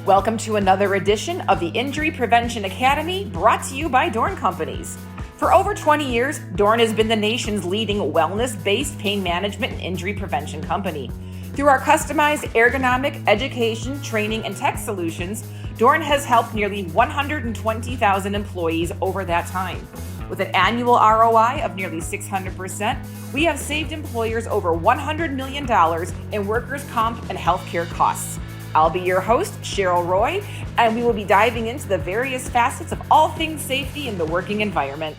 Welcome to another edition of the Injury Prevention Academy, brought to you by DORN Companies. For over 20 years, DORN has been the nation's leading wellness-based pain management and injury prevention company. Through our customized ergonomic education, training, and tech solutions, DORN has helped nearly 120,000 employees over that time. With an annual ROI of nearly 600%, we have saved employers over $100 million in workers' comp and healthcare costs. I'll be your host, Cheryl Roy, and we will be diving into the various facets of all things safety in the working environment.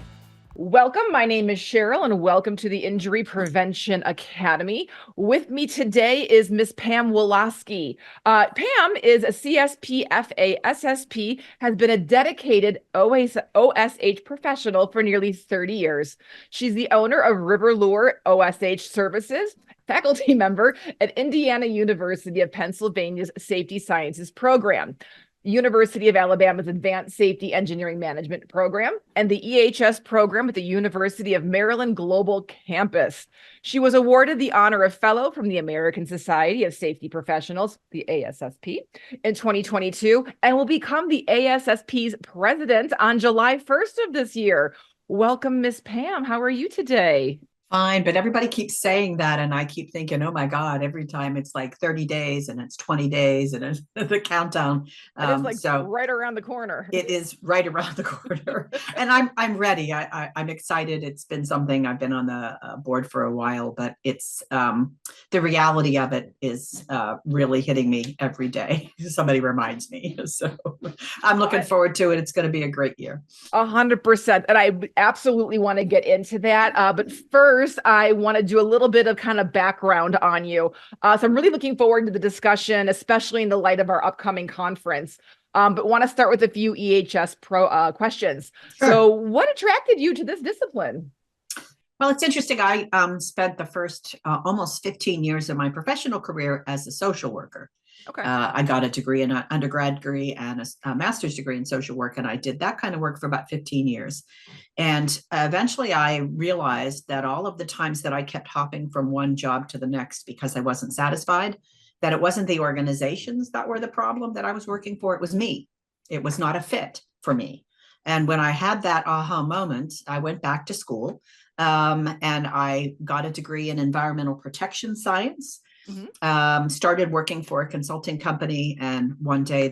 Welcome. My name is Cheryl, and welcome to the Injury Prevention Academy. With me today is Miss Pam Walaski. Pam is a CSP FA SSP, has been a dedicated OSH professional for nearly 30 years. She's the owner of River Lure OSH Services, faculty member at Indiana University of Pennsylvania's Safety Sciences program, University of Alabama's Advanced Safety Engineering Management program, and the EHS program at the University of Maryland Global Campus. She was awarded the honor of Fellow from the American Society of Safety Professionals, the ASSP, in 2022, and will become the ASSP's president on July 1st of this year. Welcome, Miss Pam. How are you today? Fine, but everybody keeps saying that, and I keep thinking, oh my God, every time it's like 30 days and it's 20 days and it's the countdown. It is like so right around the corner. It is right around the corner. And I'm ready. I'm excited. It's been something I've been on the board for a while, but it's the reality of it is really hitting me every day. Somebody reminds me. So I'm looking forward to it. It's going to be a great year. 100%. And I absolutely want to get into that. But first, I want to do a little bit of kind of background on you. So I'm really looking forward to the discussion, especially in the light of our upcoming conference. But want to start with a few EHS questions. Sure. So what attracted you to this discipline? Well, it's interesting. I spent the first almost 15 years of my professional career as a social worker. Okay. I got a degree, an undergrad degree and a master's degree in social work, and I did that kind of work for about 15 years. And eventually I realized that all of the times that I kept hopping from one job to the next because I wasn't satisfied, that it wasn't the organizations that were the problem that I was working for, it was me. It was not a fit for me. And when I had that aha moment, I went back to school and I got a degree in environmental protection science. Mm-hmm. Started working for a consulting company, and one day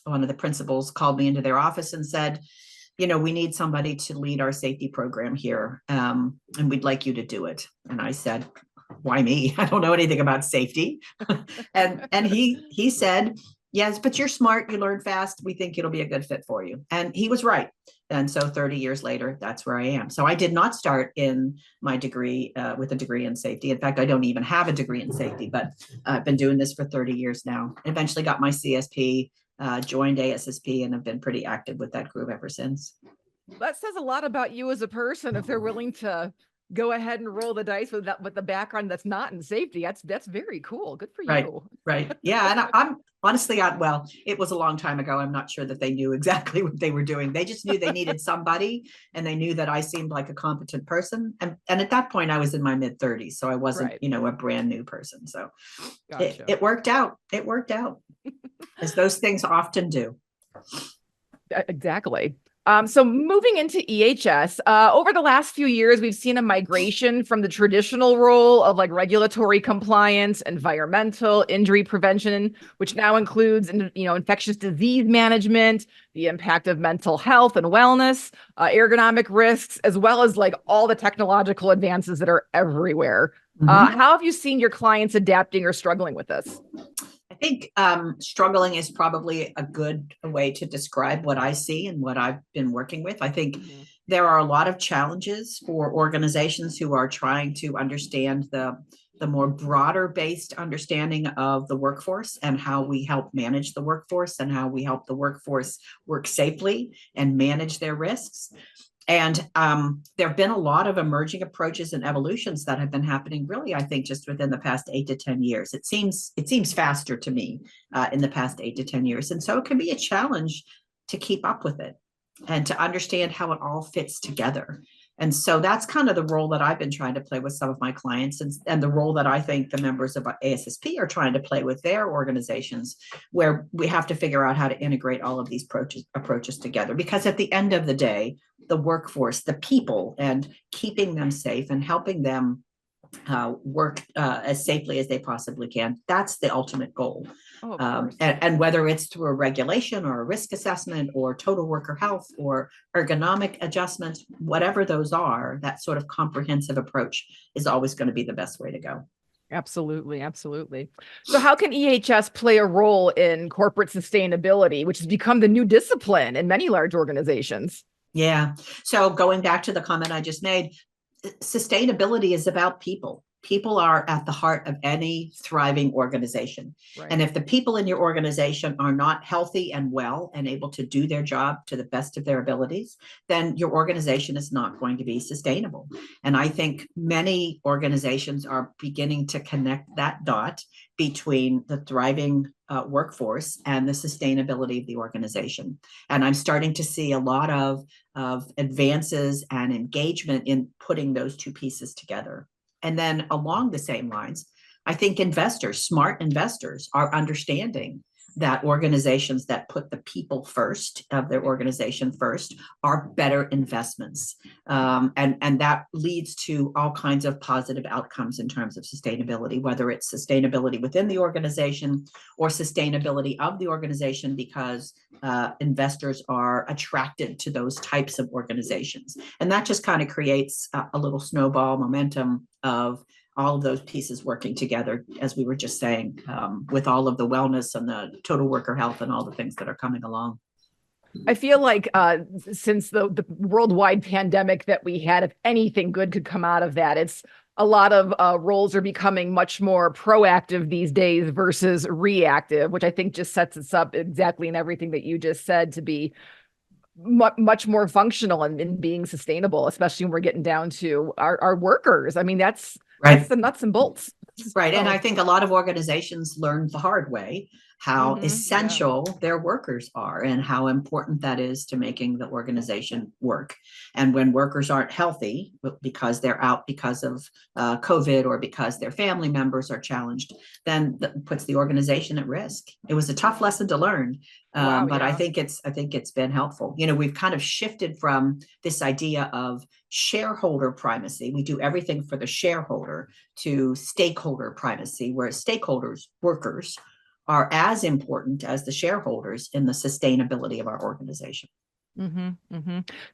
one of the principals called me into their office and said, you know, we need somebody to lead our safety program here, and we'd like you to do it. And I said, why me? I don't know anything about safety. and he said, yes, but you're smart, you learn fast, we think it'll be a good fit for you. And he was right. And so 30 years later, that's where I am. So I did not start in my degree with a degree in safety. In fact, I don't even have a degree in safety, but I've been doing this for 30 years now. Eventually got my CSP, joined ASSP, and have been pretty active with that group ever since. That says a lot about you as a person, if they're willing to go ahead and roll the dice with that, with the background that's not in safety. That's very cool. Good for you. Right. Yeah. And I'm honestly, well, it was a long time ago. I'm not sure that they knew exactly what they were doing. They just knew they needed somebody, and they knew that I seemed like a competent person. And at that point I was in my mid 30s. So I wasn't, a brand new person. So gotcha. It worked out. It worked out as those things often do. Exactly. So moving into EHS, over the last few years, we've seen a migration from the traditional role of like regulatory compliance, environmental, injury prevention, which now includes, infectious disease management, the impact of mental health and wellness, ergonomic risks, as well as like all the technological advances that are everywhere. Mm-hmm. How have you seen your clients adapting or struggling with this? I think struggling is probably a good way to describe what I see and what I've been working with. I think there are a lot of challenges for organizations who are trying to understand the more broader based understanding of the workforce and how we help manage the workforce and how we help the workforce work safely and manage their risks. And there have been a lot of emerging approaches and evolutions that have been happening, really, I think, just within the past 8 to 10 years. It seems faster to me in the past 8 to 10 years. And so it can be a challenge to keep up with it and to understand how it all fits together. And so that's kind of the role that I've been trying to play with some of my clients, and the role that I think the members of ASSP are trying to play with their organizations, where we have to figure out how to integrate all of these approaches together. Because at the end of the day, the workforce, the people, and keeping them safe and helping them work as safely as they possibly can. That's the ultimate goal. And whether it's through a regulation or a risk assessment or total worker health or ergonomic adjustments, whatever those are, that sort of comprehensive approach is always going to be the best way to go. Absolutely. Absolutely. So how can EHS play a role in corporate sustainability, which has become the new discipline in many large organizations? Yeah. So going back to the comment I just made, sustainability is about people. People are at the heart of any thriving organization. Right. And if the people in your organization are not healthy and well and able to do their job to the best of their abilities, then your organization is not going to be sustainable. And I think many organizations are beginning to connect that dot between the thriving workforce and the sustainability of the organization. And I'm starting to see a lot of advances and engagement in putting those two pieces together. And then along the same lines, I think investors, smart investors, are understanding that organizations that put the people first of their organization first are better investments. And that leads to all kinds of positive outcomes in terms of sustainability, whether it's sustainability within the organization or sustainability of the organization, because investors are attracted to those types of organizations. And that just kind of creates a little snowball momentum of all of those pieces working together, as we were just saying, with all of the wellness and the total worker health and all the things that are coming along. I feel like since the worldwide pandemic that we had, if anything good could come out of that, it's a lot of roles are becoming much more proactive these days versus reactive, which I think just sets us up exactly in everything that you just said to be much more functional and being sustainable, especially when we're getting down to our workers. I mean, that's the nuts and bolts. Right. And I think a lot of organizations learned the hard way how essential their workers are and how important that is to making the organization work. And when workers aren't healthy because they're out because of COVID or because their family members are challenged, then that puts the organization at risk. It was a tough lesson to learn, but I think it's been helpful. You know, we've kind of shifted from this idea of shareholder primacy. We do everything for the shareholder, to stakeholder primacy, where stakeholders, workers, are as important as the shareholders in the sustainability of our organization.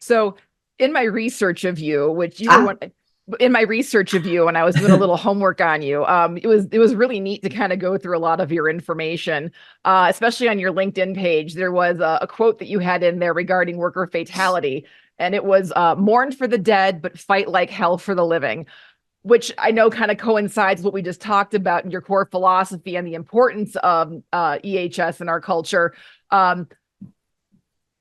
So in my research of you, which you were in my research of you, and I was doing a little homework on you, it was really neat to kind of go through a lot of your information, especially on your LinkedIn page. There was a quote that you had in there regarding worker fatality, and it was mourn for the dead, but fight like hell for the living, which I know kind of coincides with what we just talked about in your core philosophy and the importance of EHS in our culture.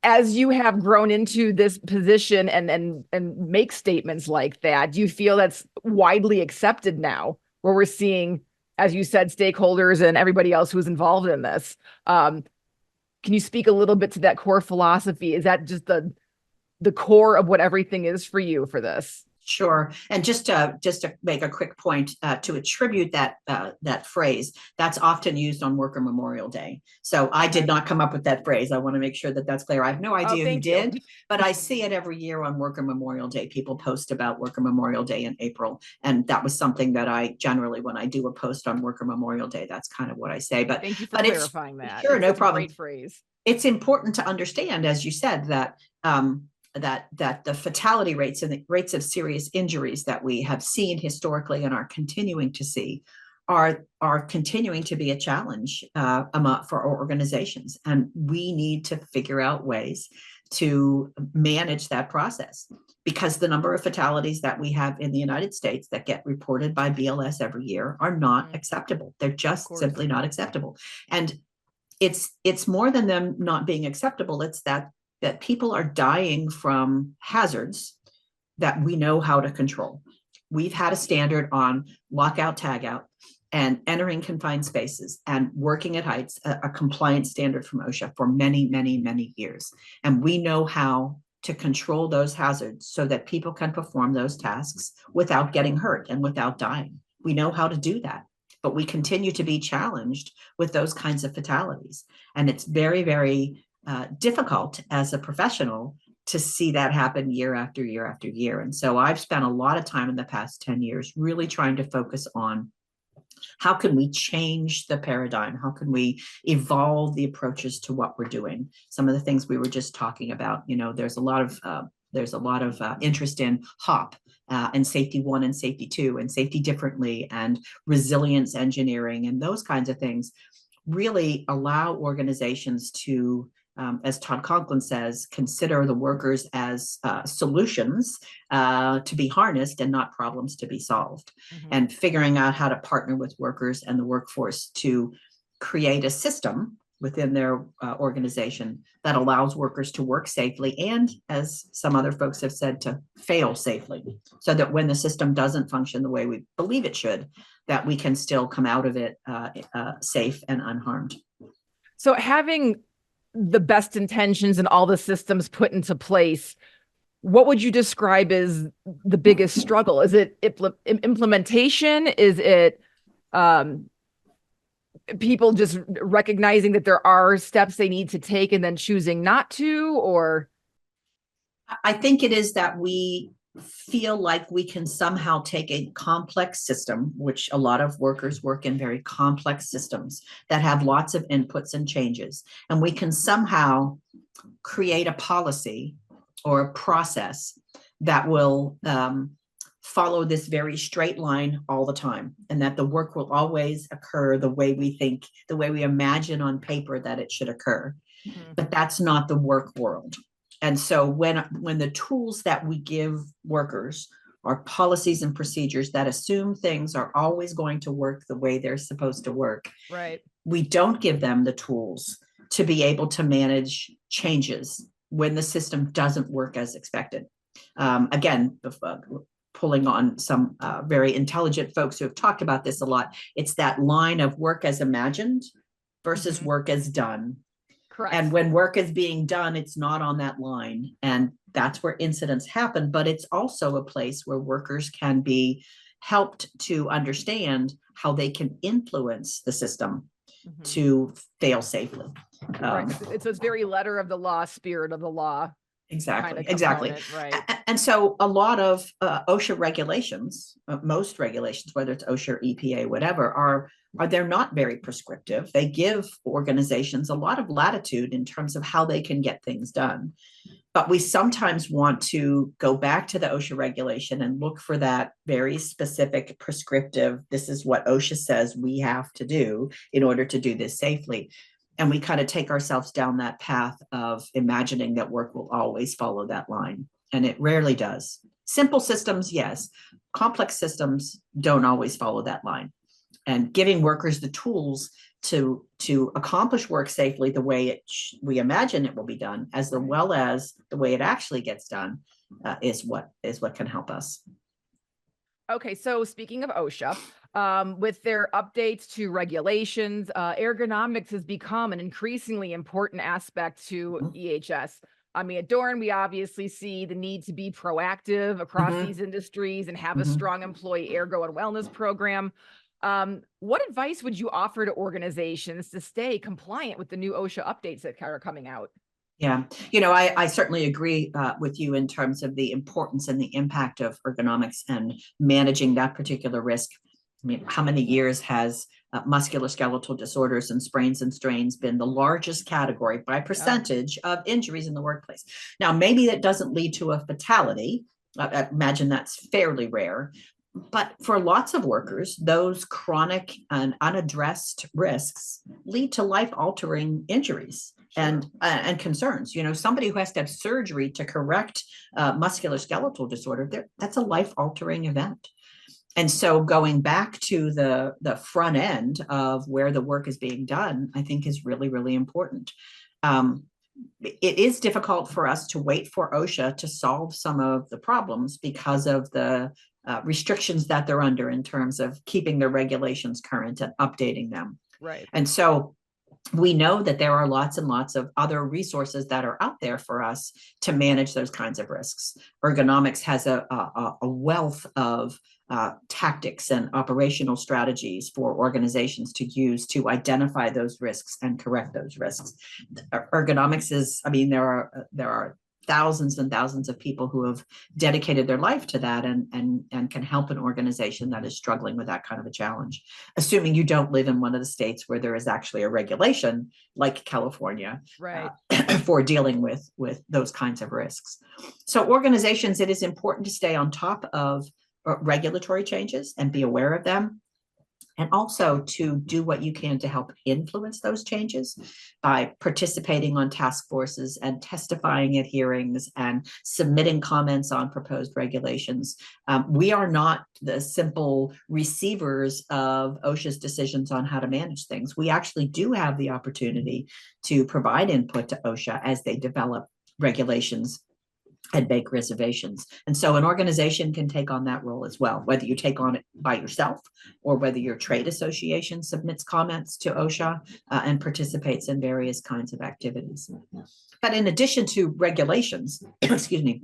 As you have grown into this position and make statements like that, do you feel that's widely accepted now, where we're seeing, as you said, stakeholders and everybody else who's involved in this? Can you speak a little bit to that core philosophy? Is that just the core of what everything is for you for this? Sure. And just to make a quick point, to attribute that phrase, that's often used on Worker Memorial Day. So I did not come up with that phrase. I want to make sure that that's clear. I have no idea who did, but I see it every year on Worker Memorial Day. People post about Worker Memorial Day in April. And that was something that I generally, when I do a post on Worker Memorial Day, that's kind of what I say. But thank you for clarifying that. Sure, no problem. Great phrase. It's important to understand, as you said, that that the fatality rates and the rates of serious injuries that we have seen historically and are continuing to see are continuing to be a challenge for our organizations. And we need to figure out ways to manage that process, because the number of fatalities that we have in the United States that get reported by BLS every year are not acceptable. They're just simply not acceptable. And it's more than them not being acceptable. It's that people are dying from hazards that we know how to control. We've had a standard on lockout, tagout, and entering confined spaces and working at heights, a compliance standard from OSHA for many, many, many years. And we know how to control those hazards so that people can perform those tasks without getting hurt and without dying. We know how to do that, but we continue to be challenged with those kinds of fatalities. And it's very, very difficult as a professional to see that happen year after year after year. And so I've spent a lot of time in the past 10 years really trying to focus on how can we change the paradigm? How can we evolve the approaches to what we're doing? Some of the things we were just talking about, there's a lot of interest in HOP and safety 1 and safety 2 and safety differently and resilience engineering and those kinds of things really allow organizations to, as Todd Conklin says, consider the workers as solutions to be harnessed and not problems to be solved. And figuring out how to partner with workers and the workforce to create a system within their organization that allows workers to work safely and, as some other folks have said, to fail safely, so that when the system doesn't function the way we believe it should, that we can still come out of it safe and unharmed. So having the best intentions and all the systems put into place, what would you describe as the biggest struggle? Is it implementation? Is it people just recognizing that there are steps they need to take and then choosing not to? Or I think it is that we feel like we can somehow take a complex system, which a lot of workers work in very complex systems that have lots of inputs and changes, and we can somehow create a policy or a process that will follow this very straight line all the time, and that the work will always occur the way we think, the way we imagine on paper that it should occur. But that's not the work world. And so when the tools that we give workers are policies and procedures that assume things are always going to work the way they're supposed to work, right, we don't give them the tools to be able to manage changes when the system doesn't work as expected. Again, pulling on some very intelligent folks who have talked about this a lot, it's that line of work as imagined versus work as done. Correct. And when work is being done, it's not on that line. And that's where incidents happen. But it's also a place where workers can be helped to understand how they can influence the system to fail safely. Right. So it's very letter of the law, spirit of the law. Exactly. Kind of Exactly. Right. And so a lot of OSHA regulations, most regulations, whether it's OSHA or EPA, whatever, are they're not very prescriptive. They give organizations a lot of latitude in terms of how they can get things done. But we sometimes want to go back to the OSHA regulation and look for that very specific prescriptive, this is what OSHA says we have to do in order to do this safely. And we kind of take ourselves down that path of imagining that work will always follow that line. And it rarely does. Simple systems, yes. Complex systems don't always follow that line. And giving workers the tools to accomplish work safely the way we imagine it will be done, as well as the way it actually gets done, is what can help us. Okay, so speaking of OSHA, with their updates to regulations, ergonomics has become an increasingly important aspect to EHS. I mean, at DORN, we obviously see the need to be proactive across these industries and have a strong employee ergo and wellness program. What advice would you offer to organizations to stay compliant with the new OSHA updates that are coming out? Yeah, I certainly agree with you in terms of the importance and the impact of ergonomics and managing that particular risk. I mean, how many years has musculoskeletal disorders and sprains and strains been the largest category by percentage of injuries in the workplace? Now, maybe that doesn't lead to a fatality. I imagine that's fairly rare. But for lots of workers, those chronic and unaddressed risks lead to life-altering injuries and concerns. Somebody who has to have surgery to correct musculoskeletal disorder, that's a life-altering event. And so going back to the front end of where the work is being done, I think is really, really important. It is difficult for us to wait for OSHA to solve some of the problems because of the restrictions that they're under in terms of keeping their regulations current and updating them. Right. And so we know that there are lots and lots of other resources that are out there for us to manage those kinds of risks. Ergonomics has a wealth of tactics and operational strategies for organizations to use to identify those risks and correct those risks. Ergonomics is, I mean, there are thousands and thousands of people who have dedicated their life to that and can help an organization that is struggling with that kind of a challenge, assuming you don't live in one of the states where there is actually a regulation like California, right, for dealing with those kinds of risks. So organizations, it is important to stay on top of regulatory changes and be aware of them, and also to do what you can to help influence those changes by participating on task forces and testifying at hearings and submitting comments on proposed regulations. We are not the simple receivers of OSHA's decisions on how to manage things. We actually do have the opportunity to provide input to OSHA as they develop regulations and make reservations. And so an organization can take on that role as well, whether you take on it by yourself or whether your trade association submits comments to OSHA and participates in various kinds of activities. But in addition to regulations, excuse me,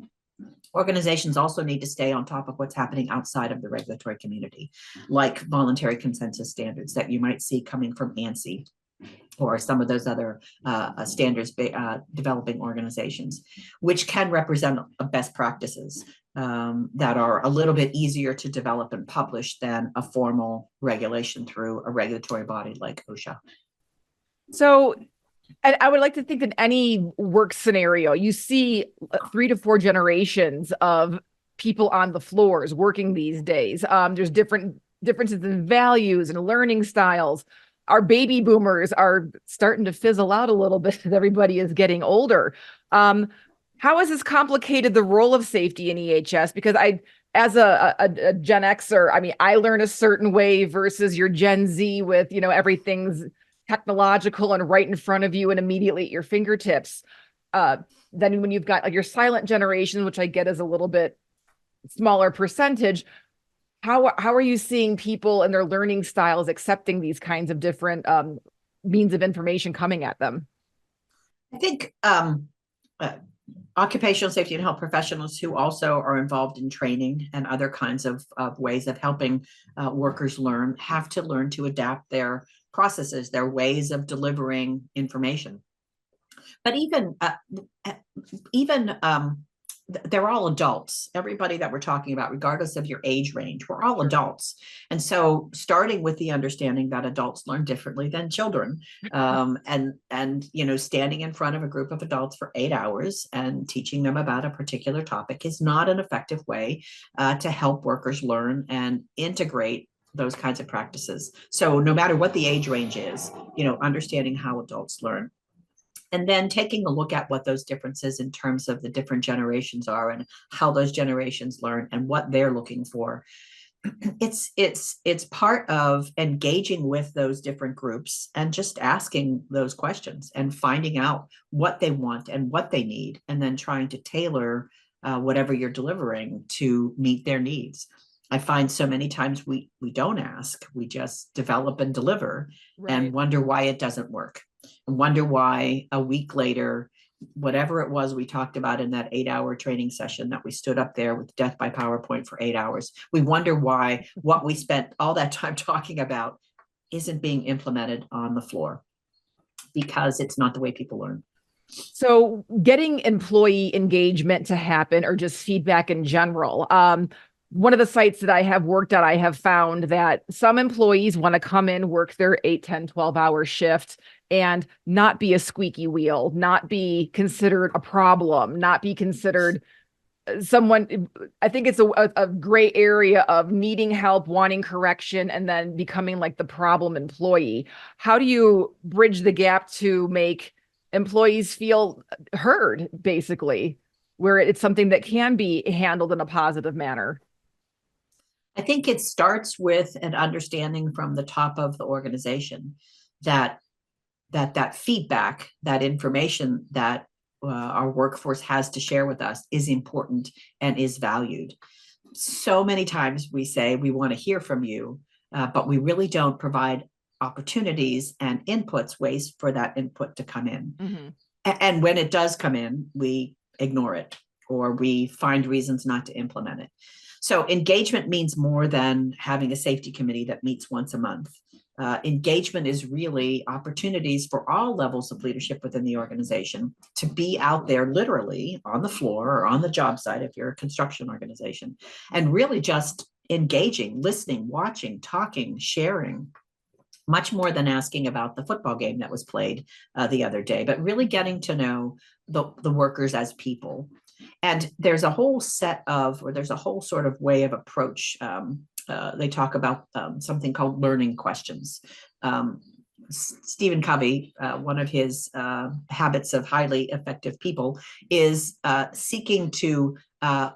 organizations also need to stay on top of what's happening outside of the regulatory community, like voluntary consensus standards that you might see coming from ANSI or some of those other standards developing organizations, which can represent best practices that are a little bit easier to develop and publish than a formal regulation through a regulatory body like OSHA. So, and I would like to think that any work scenario, you see 3 to 4 generations of people on the floors working these days. There's differences in values and learning styles. Our baby boomers are starting to fizzle out a little bit as everybody is getting older. How has this complicated the role of safety in EHS? Because as a Gen Xer, I mean, I learn a certain way versus your Gen Z with, everything's technological and right in front of you and immediately at your fingertips. Then when you've got your silent generation, which I get is a little bit smaller percentage, how are you seeing people and their learning styles accepting these kinds of different means of information coming at them? I think occupational safety and health professionals who also are involved in training and other kinds of ways of helping workers learn have to learn to adapt their processes, their ways of delivering information. But even they're all adults. Everybody that we're talking about, regardless of your age range, we're all adults. And so starting with the understanding that adults learn differently than children, and standing in front of a group of adults for 8 hours and teaching them about a particular topic is not an effective way to help workers learn and integrate those kinds of practices. So no matter what the age range is, understanding how adults learn. And then taking a look at what those differences in terms of the different generations are and how those generations learn and what they're looking for. It's part of engaging with those different groups and just asking those questions and finding out what they want and what they need, and then trying to tailor whatever you're delivering to meet their needs. I find so many times we don't ask, we just develop and deliver, right, and wonder why it doesn't work. And wonder why a week later, whatever it was we talked about in that 8-hour training session that we stood up there with death by PowerPoint for 8 hours, we wonder why what we spent all that time talking about isn't being implemented on the floor, because it's not the way people learn. So getting employee engagement to happen, or just feedback in general, one of the sites that I have worked at, I have found that some employees want to come in, work their 8, 10, 12-hour shift and not be a squeaky wheel, not be considered a problem, not be considered someone. I think it's a gray area of needing help, wanting correction, and then becoming like the problem employee. How do you bridge the gap to make employees feel heard, basically, where it's something that can be handled in a positive manner? I think it starts with an understanding from the top of the organization that feedback, that information that our workforce has to share with us is important and is valued. So many times we say we want to hear from you, but we really don't provide opportunities and inputs, ways for that input to come in. Mm-hmm. And when it does come in, we ignore it or we find reasons not to implement it. So engagement means more than having a safety committee that meets once a month. Engagement is really opportunities for all levels of leadership within the organization to be out there literally on the floor or on the job site if you're a construction organization, and really just engaging, listening, watching, talking, sharing, much more than asking about the football game that was played the other day, but really getting to know the workers as people. And there's a whole set of, or there's a whole sort of way of approach. They talk about something called learning questions. Stephen Covey, one of his habits of highly effective people is seeking to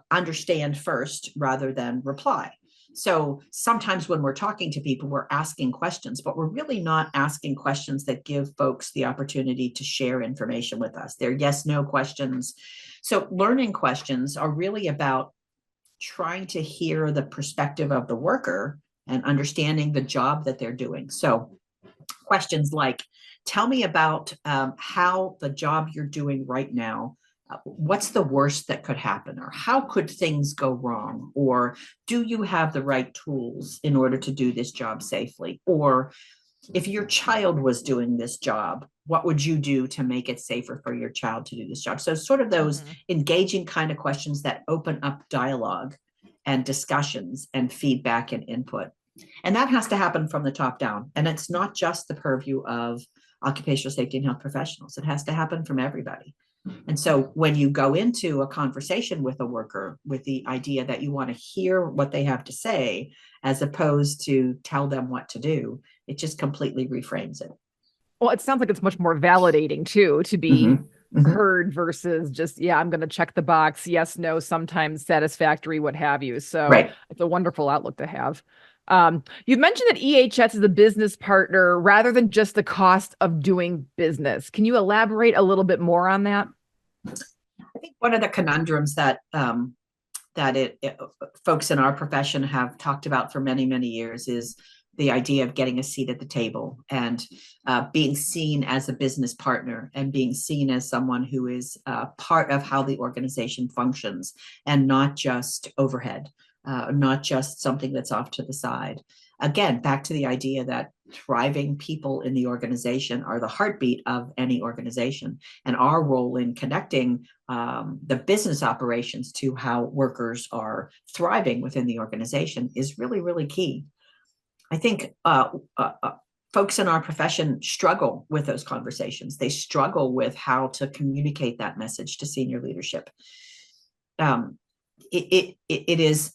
understand first rather than reply. So sometimes when we're talking to people, we're asking questions, but we're really not asking questions that give folks the opportunity to share information with us. They're yes, no questions. So learning questions are really about trying to hear the perspective of the worker and understanding the job that they're doing. So questions like, tell me about how the job you're doing right now, what's the worst that could happen, or how could things go wrong, or do you have the right tools in order to do this job safely, or if your child was doing this job, what would you do to make it safer for your child to do this job? So sort of those engaging kind of questions that open up dialogue and discussions and feedback and input. And that has to happen from the top down. And it's not just the purview of occupational safety and health professionals. It has to happen from everybody. And so when you go into a conversation with a worker with the idea that you want to hear what they have to say, as opposed to tell them what to do, it just completely reframes it. Well, it sounds like it's much more validating too, to be heard versus just, yeah, I'm going to check the box. Yes, no, sometimes satisfactory, what have you. So It's a wonderful outlook to have. You've mentioned that EHS is a business partner rather than just the cost of doing business. Can you elaborate a little bit more on that? I think one of the conundrums that folks in our profession have talked about for many, many years is the idea of getting a seat at the table and being seen as a business partner and being seen as someone who is part of how the organization functions and not just overhead. Not just something that's off to the side. Again, back to the idea that thriving people in the organization are the heartbeat of any organization. And our role in connecting the business operations to how workers are thriving within the organization is really, really key. I think folks in our profession struggle with those conversations. They struggle with how to communicate that message to senior leadership. It is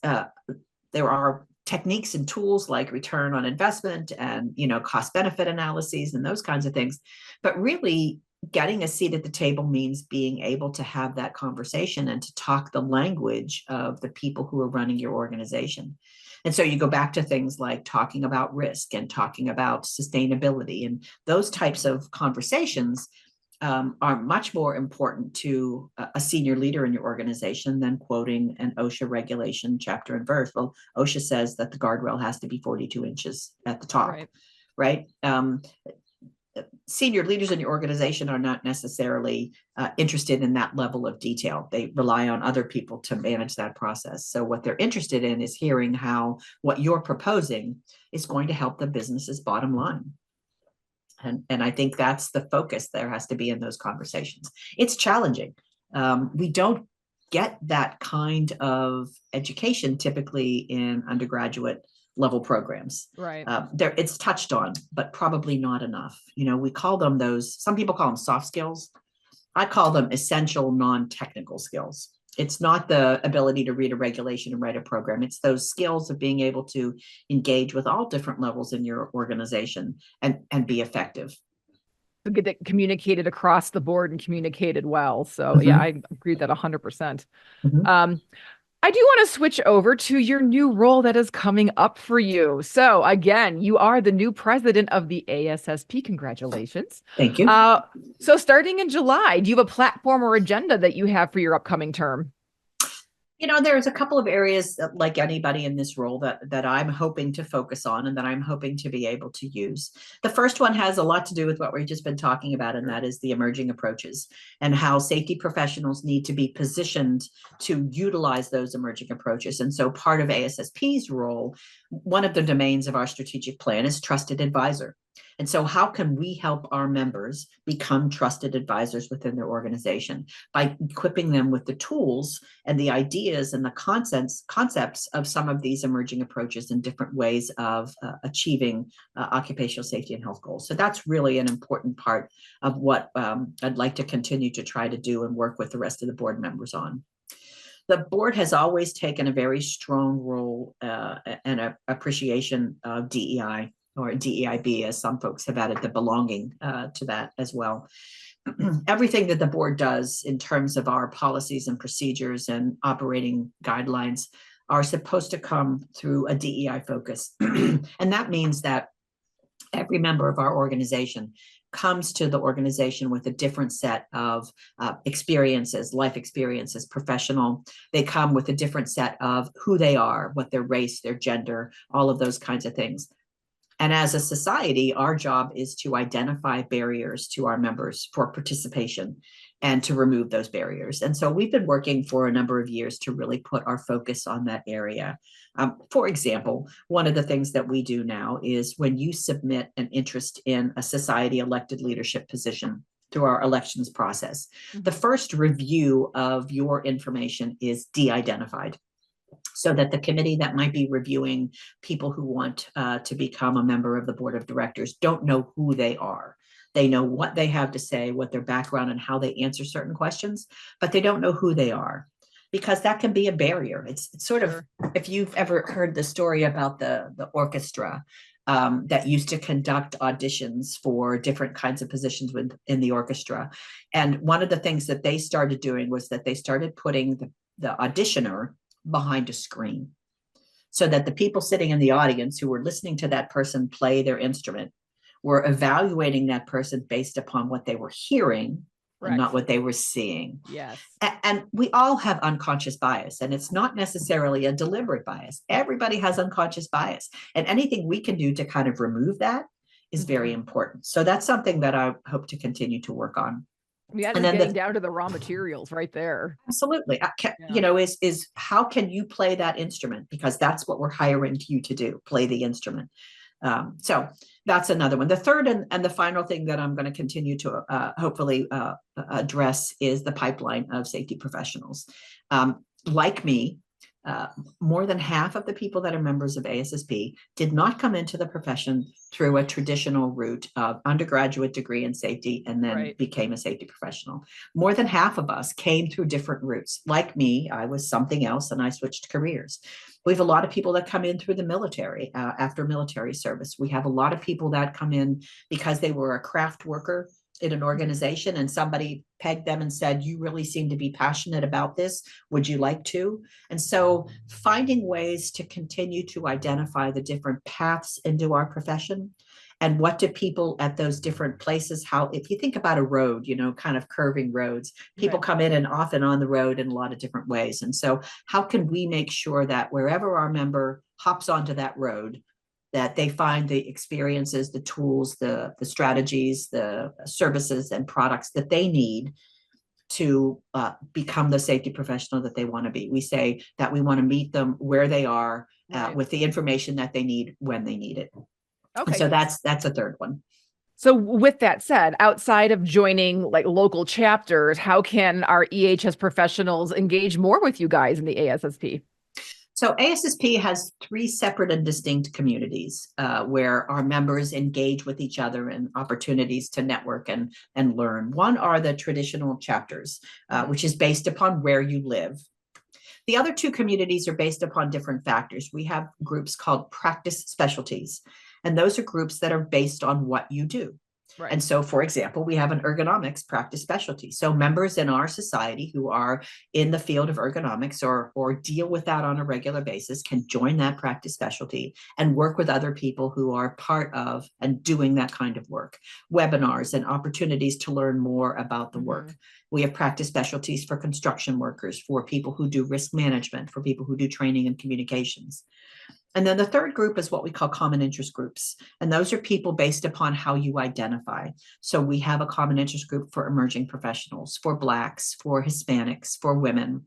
there are techniques and tools like return on investment and cost benefit analyses and those kinds of things, but really getting a seat at the table means being able to have that conversation and to talk the language of the people who are running your organization. And so you go back to things like talking about risk and talking about sustainability, and those types of conversations are much more important to a senior leader in your organization than quoting an OSHA regulation chapter and verse. Well, OSHA says that the guardrail has to be 42 inches at the top, right? Senior leaders in your organization are not necessarily interested in that level of detail. They rely on other people to manage that process. So what they're interested in is hearing how what you're proposing is going to help the business's bottom line. And I think that's the focus there has to be in those conversations. It's challenging. We don't get that kind of education typically in undergraduate level programs. It's touched on, but probably not enough. We call them some people call them soft skills. I call them essential non-technical skills. It's not the ability to read a regulation and write a program. It's those skills of being able to engage with all different levels in your organization and be effective. To get it communicated across the board and communicated well. So yeah, I agree with that 100%. I do want to switch over to your new role that is coming up for you. So again, you are the new president of the ASSP. Congratulations. Thank you. So starting in July, do you have a platform or agenda that you have for your upcoming term? There's a couple of areas like anybody in this role that I'm hoping to focus on and that I'm hoping to be able to use. The first one has a lot to do with what we've just been talking about, and that is the emerging approaches and how safety professionals need to be positioned to utilize those emerging approaches. And so part of ASSP's role, one of the domains of our strategic plan is trusted advisor. And so how can we help our members become trusted advisors within their organization by equipping them with the tools and the ideas and the concepts of some of these emerging approaches and different ways of achieving occupational safety and health goals. So that's really an important part of what I'd like to continue to try to do and work with the rest of the board members on. The board has always taken a very strong role and appreciation of DEI, or DEIB, as some folks have added the belonging to that as well. Everything that the board does in terms of our policies and procedures and operating guidelines are supposed to come through a DEI focus. And that means that every member of our organization comes to the organization with a different set of experiences, life experiences, professional. They come with a different set of who they are, what their race, their gender, all of those kinds of things. And as a society, our job is to identify barriers to our members for participation and to remove those barriers. And so we've been working for a number of years to really put our focus on that area. For example, one of the things that we do now is when you submit an interest in a society elected leadership position through our elections process, the first review of your information is de-identified, so that the committee that might be reviewing people who want to become a member of the board of directors don't know who they are. They know what they have to say, what their background and how they answer certain questions, but they don't know who they are, because that can be a barrier. It's sort of, if you've ever heard the story about the orchestra that used to conduct auditions for different kinds of positions in the orchestra. And one of the things that they started doing was that they started putting the auditioner behind a screen, so that the people sitting in the audience who were listening to that person play their instrument were evaluating that person based upon what they were hearing and not what they were seeing. Yes. And we all have unconscious bias, and it's not necessarily a deliberate bias. Everybody has unconscious bias, and anything we can do to kind of remove that is very important. So that's something that I hope to continue to work on. Yeah, and then getting down to the raw materials right there. Absolutely. Is how can you play that instrument? Because that's what we're hiring you to do, play the instrument. So that's another one. The third and the final thing that I'm going to continue to hopefully address is the pipeline of safety professionals. Like me, more than half of the people that are members of ASSP did not come into the profession through a traditional route of undergraduate degree in safety and then became a safety professional. More than half of us came through different routes. Like me, I was something else and I switched careers. We have a lot of people that come in through the military after military service. We have a lot of people that come in because they were a craft worker in an organization and somebody pegged them and said, you really seem to be passionate about this. Would you like to? And so finding ways to continue to identify the different paths into our profession and what do people at those different places, how, if you think about a road, kind of curving roads, people come in and off and on the road in a lot of different ways. And so how can we make sure that wherever our member hops onto that road, that they find the experiences, the tools, the strategies, the services and products that they need to become the safety professional that they want to be. We say that we want to meet them where they are with the information that they need when they need it. Okay. And so that's a third one. So with that said, outside of joining like local chapters, how can our EHS professionals engage more with you guys in the ASSP? So ASSP has 3 separate and distinct communities where our members engage with each other and opportunities to network and learn. One are the traditional chapters, which is based upon where you live. The other 2 communities are based upon different factors. We have groups called practice specialties, and those are groups that are based on what you do. Right. And so, for example, we have an ergonomics practice specialty. So members in our society who are in the field of ergonomics or deal with that on a regular basis can join that practice specialty and work with other people who are part of and doing that kind of work. Webinars and opportunities to learn more about the work. We have practice specialties for construction workers, for people who do risk management, for people who do training and communications. And then the third group is what we call common interest groups. And those are people based upon how you identify. So we have a common interest group for emerging professionals, for Blacks, for Hispanics, for women.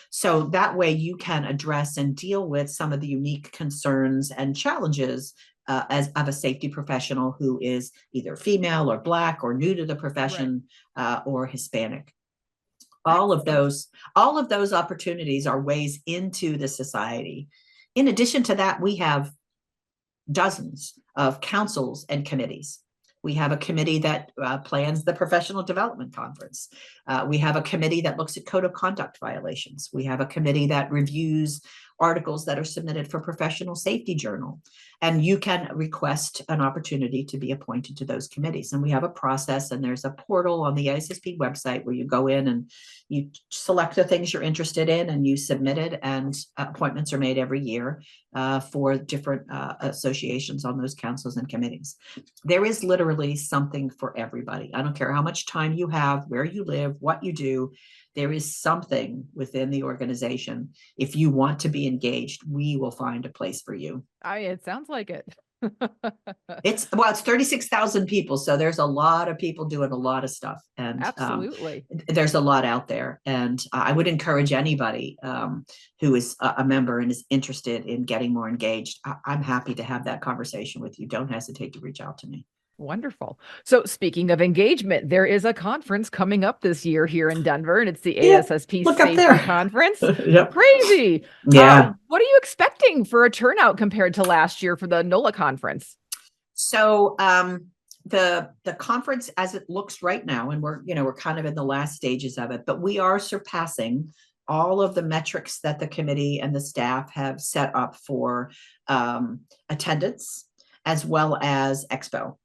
So that way you can address and deal with some of the unique concerns and challenges as of a safety professional who is either female or Black or new to the profession, or Hispanic. All of those opportunities are ways into the society. In addition to that, we have dozens of councils and committees. We have a committee that plans the professional development conference. We have a committee that looks at code of conduct violations. We have a committee that reviews articles that are submitted for Professional Safety Journal. And you can request an opportunity to be appointed to those committees. And we have a process, and there's a portal on the ASSP website where you go in and you select the things you're interested in and you submit it, and appointments are made every year for different associations on those councils and committees. There is literally something for everybody. I don't care how much time you have, where you live, what you do. There is something within the organization. If you want to be engaged, we will find a place for you. It sounds like it. It's 36,000 people. So there's a lot of people doing a lot of stuff. And absolutely, there's a lot out there. And I would encourage anybody who is a member and is interested in getting more engaged. I'm happy to have that conversation with you. Don't hesitate to reach out to me. Wonderful. So speaking of engagement, there is a conference coming up this year here in Denver, and it's the ASSP Safety Conference. Yep. Crazy. Yeah. What are you expecting for a turnout compared to last year for the NOLA conference? So the conference as it looks right now, and we're kind of in the last stages of it, but we are surpassing all of the metrics that the committee and the staff have set up for attendance as well as Expo.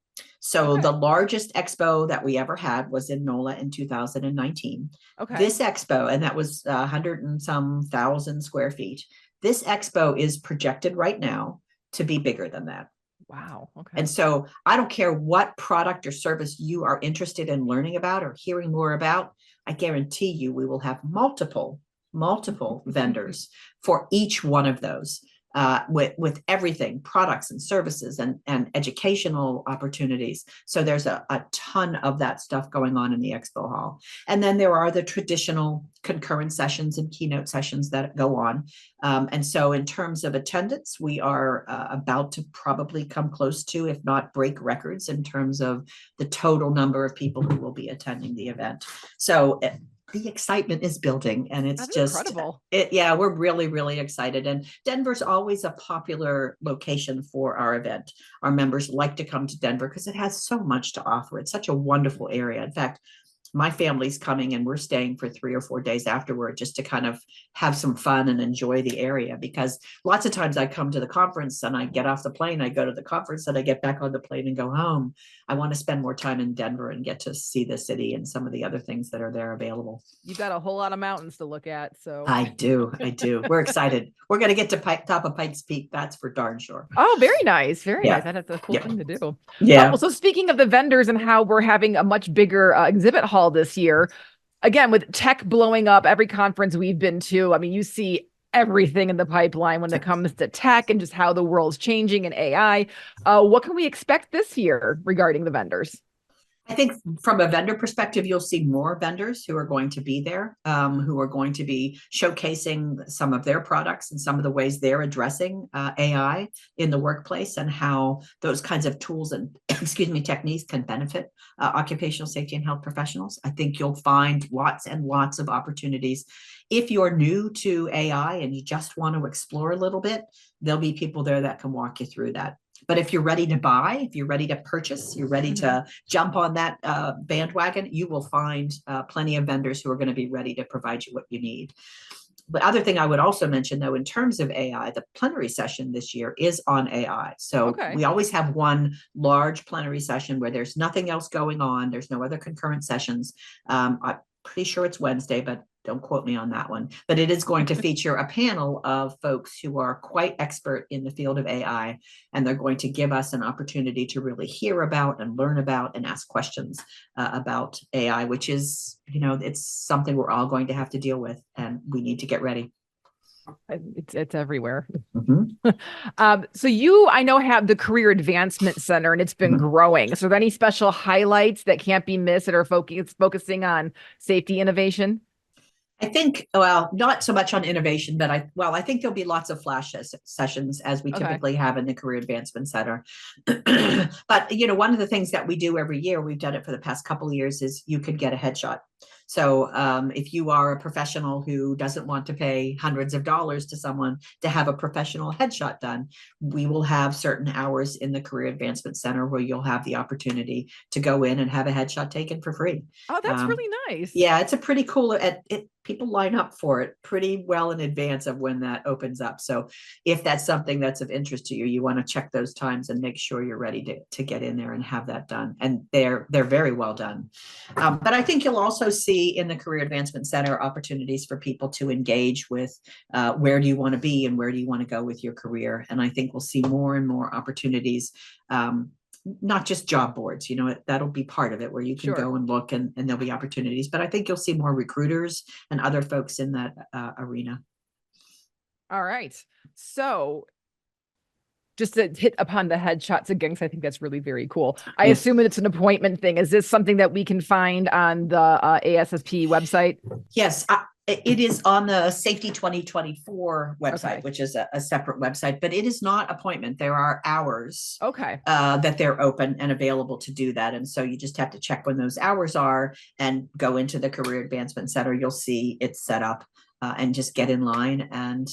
So the largest Expo that we ever had was in NOLA in 2019. Okay. This Expo, and that was 100 and some thousand square feet. This Expo is projected right now to be bigger than that. Wow. Okay. And so I don't care what product or service you are interested in learning about or hearing more about. I guarantee you we will have multiple vendors for each one of those. With everything, products and services and educational opportunities. So there's a ton of that stuff going on in the Expo Hall. And then there are the traditional concurrent sessions and keynote sessions that go on. And so in terms of attendance, we are about to probably come close to, if not break records in terms of the total number of people who will be attending the event. So the excitement is building, and it's just incredible. We're really, really excited. And Denver's always a popular location for our event. Our members like to come to Denver because it has so much to offer. It's such a wonderful area. In fact, my family's coming and we're staying for 3 or 4 days afterward just to kind of have some fun and enjoy the area, because lots of times I come to the conference and I get off the plane, I go to the conference and I get back on the plane and go home. I want to spend more time in Denver and get to see the city and some of the other things that are there available. You've got a whole lot of mountains to look at. So I do. We're excited. We're going to get to top of Pikes Peak. That's for darn sure. Oh, very nice. Very nice. That's a cool thing to do. Yeah. Well, so speaking of the vendors and how we're having a much bigger exhibit hall this year, again, with tech blowing up, every conference we've been to, I mean, you see everything in the pipeline when it comes to tech and just how the world's changing and AI. What can we expect this year regarding the vendors? I think from a vendor perspective, you'll see more vendors who are going to be there, who are going to be showcasing some of their products and some of the ways they're addressing AI in the workplace and how those kinds of tools and techniques can benefit occupational safety and health professionals. I think you'll find lots and lots of opportunities. If you're new to AI and you just want to explore a little bit, there'll be people there that can walk you through that. But if you're ready to buy, if you're ready to purchase, you're ready to jump on that bandwagon, you will find plenty of vendors who are going to be ready to provide you what you need. The other thing I would also mention, though, in terms of AI, the plenary session this year is on AI. So we always have one large plenary session where there's nothing else going on. There's no other concurrent sessions. I'm pretty sure it's Wednesday, but don't quote me on that one. But it is going to feature a panel of folks who are quite expert in the field of AI, and they're going to give us an opportunity to really hear about and learn about and ask questions about AI, which is, it's something we're all going to have to deal with, and we need to get ready. It's everywhere. Mm-hmm. So you, I know, have the Career Advancement Center, and it's been growing. So are there any special highlights that can't be missed that are focusing on safety innovation? I think, well, not so much on innovation, but I think there'll be lots of flash sessions as we typically have in the Career Advancement Center. But, one of the things that we do every year, we've done it for the past couple of years, is you could get a headshot. So if you are a professional who doesn't want to pay hundreds of dollars to someone to have a professional headshot done, we will have certain hours in the Career Advancement Center where you'll have the opportunity to go in and have a headshot taken for free. Oh, that's really nice. Yeah, it's a pretty cool, people line up for it pretty well in advance of when that opens up. So if that's something that's of interest to you, you want to check those times and make sure you're ready to get in there and have that done. And they're very well done. But I think you'll also see in the Career Advancement Center opportunities for people to engage with where do you want to be and where do you want to go with your career. And I think we'll see more and more opportunities, not just job boards, that'll be part of it, where you can go and look and there'll be opportunities. But I think you'll see more recruiters and other folks in that arena. All right. So just to hit upon the headshots again, because I think that's really very cool. I assume it's an appointment thing. Is this something that we can find on the ASSP website? Yes. It is on the Safety 2024 website, which is a separate website, but it is not appointment. There are hours that they're open and available to do that. And so you just have to check when those hours are and go into the Career Advancement Center. You'll see it's set up and just get in line and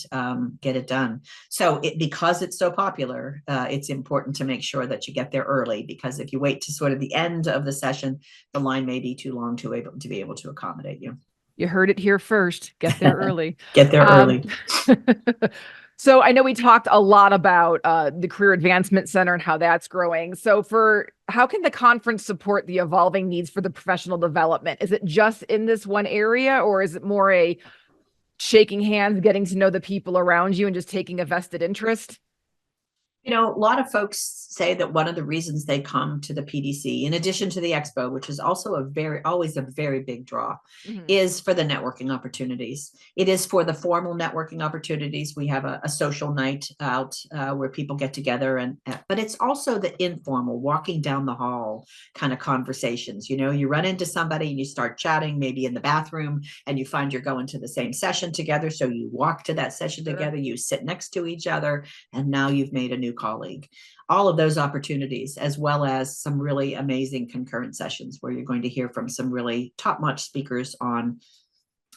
get it done. So because it's so popular, it's important to make sure that you get there early, because if you wait to sort of the end of the session, the line may be too long to be able to accommodate you. You heard it here first. Get there early. Get there early. So I know we talked a lot about the Career Advancement Center and how that's growing. So how can the conference support the evolving needs for the professional development? Is it just in this one area, or is it more a shaking hands, getting to know the people around you and just taking a vested interest? A lot of folks say that one of the reasons they come to the PDC, in addition to the Expo, which is also always a very big draw, is for the networking opportunities. It is for the formal networking opportunities. We have a social night out where people get together, but it's also the informal, walking down the hall kind of conversations. You run into somebody and you start chatting, maybe in the bathroom, and you find you're going to the same session together. So you walk to that session together, you sit next to each other, and now you've made a new colleague. All of those opportunities, as well as some really amazing concurrent sessions where you're going to hear from some really top-notch speakers on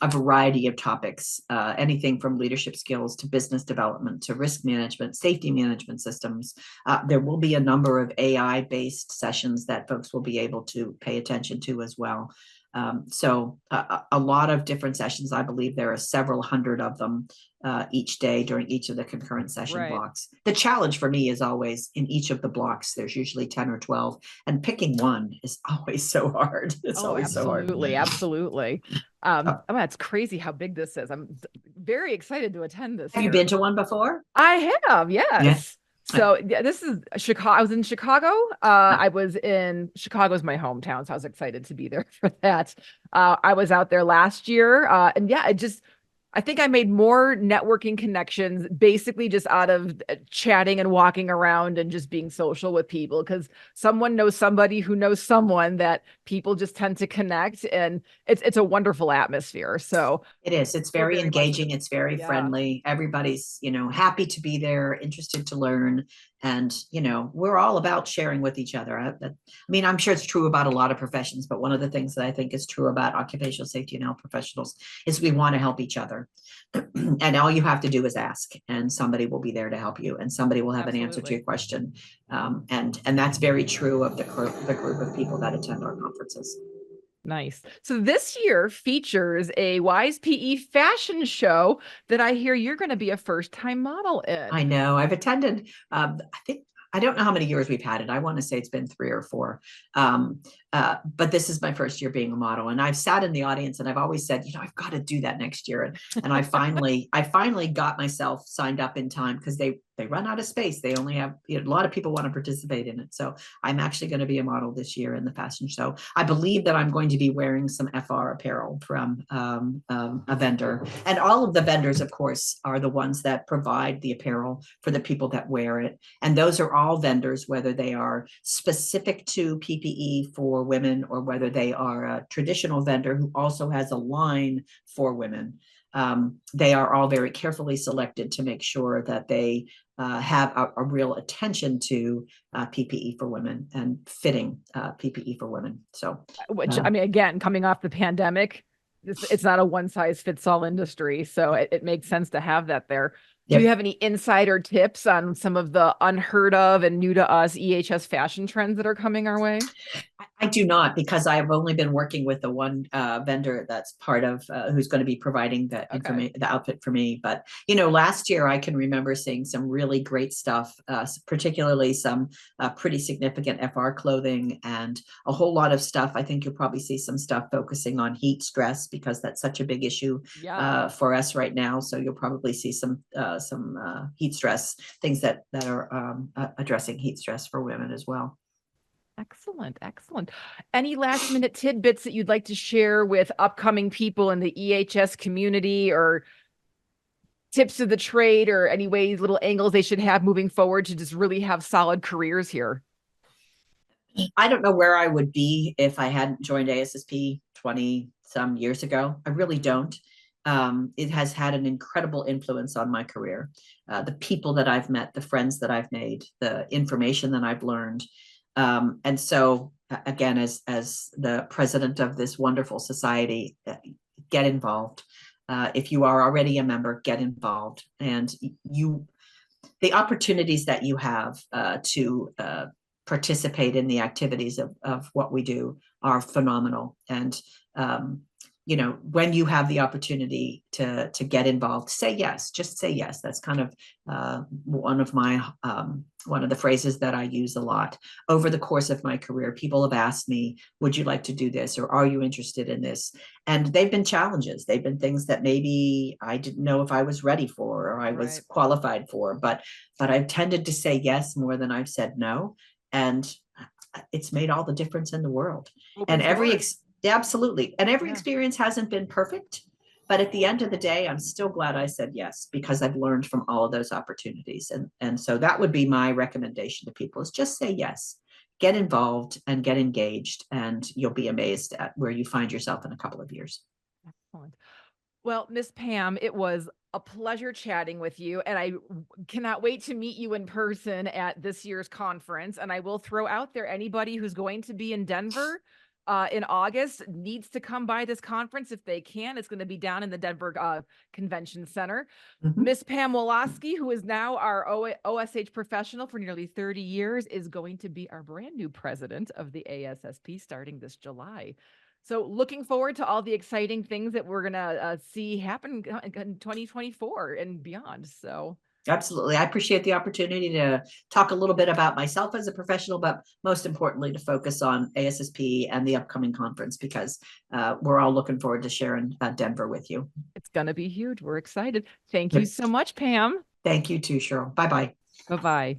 a variety of topics, anything from leadership skills to business development to risk management, safety management systems. There will be a number of AI-based sessions that folks will be able to pay attention to as well. So a lot of different sessions. I believe there are several hundred of them each day during each of the concurrent session blocks. The challenge for me is always in each of the blocks, there's usually 10 or 12, and picking one is always so hard. It's always so hard. Absolutely. It's crazy how big this is. I'm very excited to attend this. Have you been to one before? I have, yes. So this is Chicago. I was in Chicago. I was in Chicago is my hometown, so I was excited to be there for that. I was out there last year, and I think I made more networking connections basically just out of chatting and walking around and just being social with people, because someone knows somebody who knows someone that people just tend to connect, and it's a wonderful atmosphere. So it is. It's very engaging. It's very friendly. Everybody's, happy to be there, interested to learn. And, we're all about sharing with each other. I'm sure it's true about a lot of professions, but one of the things that I think is true about occupational safety and health professionals is we want to help each other. And all you have to do is ask, and somebody will be there to help you, and somebody will have an answer to your question. And that's very true of the group of people that attend our conferences. Nice. So this year features a Wise PE fashion show that I hear you're going to be a first-time model in. I know. I've attended, I don't know how many years we've had it. I want to say it's been 3 or 4. But this is my first year being a model. And I've sat in the audience and I've always said, I've got to do that next year. And I finally got myself signed up in time, because they run out of space. They only have, a lot of people want to participate in it. So I'm actually going to be a model this year in the fashion show. I believe that I'm going to be wearing some FR apparel from a vendor. And all of the vendors, of course, are the ones that provide the apparel for the people that wear it. And those are all vendors, whether they are specific to PPE for women or whether they are a traditional vendor who also has a line for women. They are all very carefully selected to make sure that they have a real attention to PPE for women and fitting PPE for women. So, which, I mean, again, coming off the pandemic, it's not a one-size-fits-all industry. So it makes sense to have that there. Do you have any insider tips on some of the unheard of and new to us EHS fashion trends that are coming our way? I do not, because I've only been working with the one vendor that's part of who's going to be providing the the outfit for me. But, last year I can remember seeing some really great stuff, particularly some pretty significant FR clothing and a whole lot of stuff. I think you'll probably see some stuff focusing on heat stress, because that's such a big issue for us right now. So you'll probably see some heat stress things that are addressing heat stress for women as well. Excellent. Excellent. Any last minute tidbits that you'd like to share with upcoming people in the EHS community, or tips of the trade, or any ways, little angles they should have moving forward to just really have solid careers here? I don't know where I would be if I hadn't joined ASSP 20 some years ago. I really don't. It has had an incredible influence on my career. The people that I've met, the friends that I've made, the information that I've learned. And so again, as the president of this wonderful society, get involved. If you are already a member, get involved. And the opportunities that you have to participate in the activities of what we do are phenomenal. And when you have the opportunity to get involved, say yes. Just say yes. That's kind of one of the phrases that I use a lot. Over the course of my career, people have asked me, would you like to do this, or are you interested in this? And they've been challenges. They've been things that maybe I didn't know if I was ready for, or I was qualified for, but I've tended to say yes more than I've said no. And it's made all the difference in the world. Absolutely. And every experience hasn't been perfect, but at the end of the day, I'm still glad I said yes, because I've learned from all of those opportunities. And so that would be my recommendation to people, is just say yes, get involved and get engaged, and you'll be amazed at where you find yourself in a couple of years. Excellent. Well, Miss Pam, it was a pleasure chatting with you, and I cannot wait to meet you in person at this year's conference. And I will throw out there, anybody who's going to be in Denver in August needs to come by this conference if they can. It's going to be down in the Denver Convention Center. Miss Pam Walaski, who is now our OSH professional for nearly 30 years, is going to be our brand new president of the ASSP starting this July. So looking forward to all the exciting things that we're going to see happen in 2024 and beyond. So absolutely. I appreciate the opportunity to talk a little bit about myself as a professional, but most importantly, to focus on ASSP and the upcoming conference, because we're all looking forward to sharing Denver with you. It's going to be huge. We're excited. Thank you so much, Pam. Thank you too, Cheryl. Bye-bye. Bye-bye.